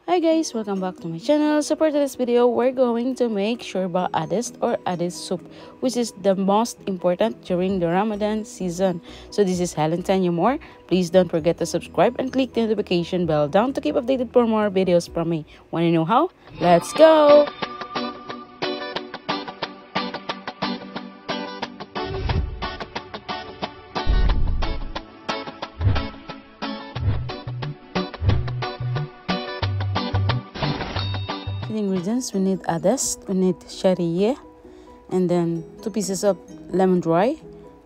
Hi guys, welcome back to my channel. So for today's video, we're going to make shorba addis or addis soup, which is the most important during the Ramadan season. So this is Helen telling you more. Please don't forget to subscribe and click the notification bell down to keep updated for more videos from me. Want to know how? Let's go! The ingredients: we need addis, we need shariah, and then 2 pieces of lemon dry,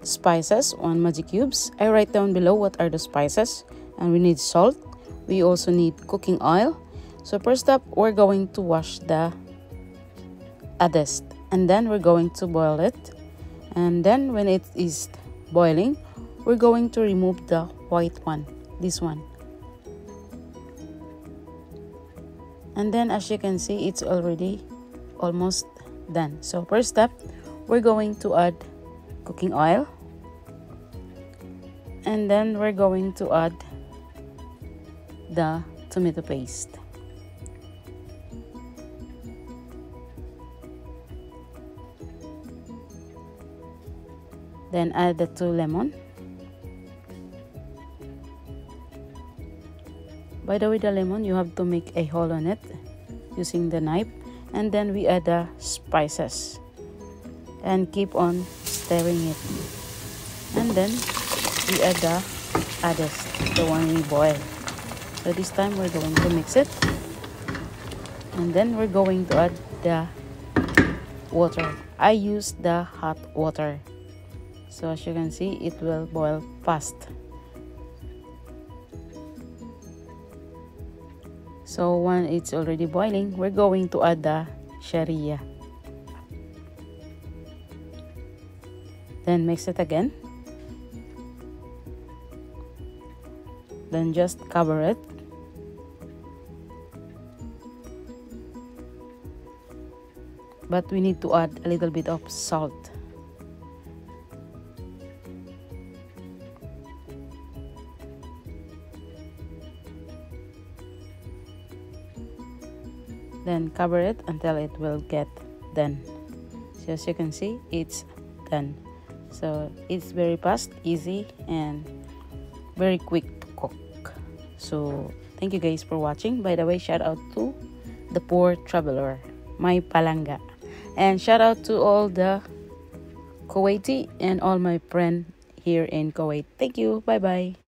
spices, 1 magic cubes. I write down below what are the spices. And we need salt. We also need cooking oil. So first up, we're going to wash the addis, and then we're going to boil it. And then when it is boiling, we're going to remove the white one, this one. And then as you can see, it's already almost done. So first step, we're going to add cooking oil. And then we're going to add the tomato paste. Then add the 2 lemon. By the way, the lemon, you have to make a hole on it using the knife. And then we add the spices and keep on stirring it. And then we add the addis, the one we boiled. So this time we're going to mix it. And then we're going to add the water. I use the hot water. So as you can see, it will boil fast. So when it's already boiling, we're going to add the shariah. Then mix it again. Then just cover it. But we need to add a little bit of salt. Then cover it until it will get done. So as you can see, it's done. So it's very fast, easy, and very quick to cook. So thank you guys for watching. By the way, shout out to the poor traveler, my palanga, and shout out to all the Kuwaiti and all my friends here in Kuwait. Thank you. Bye bye.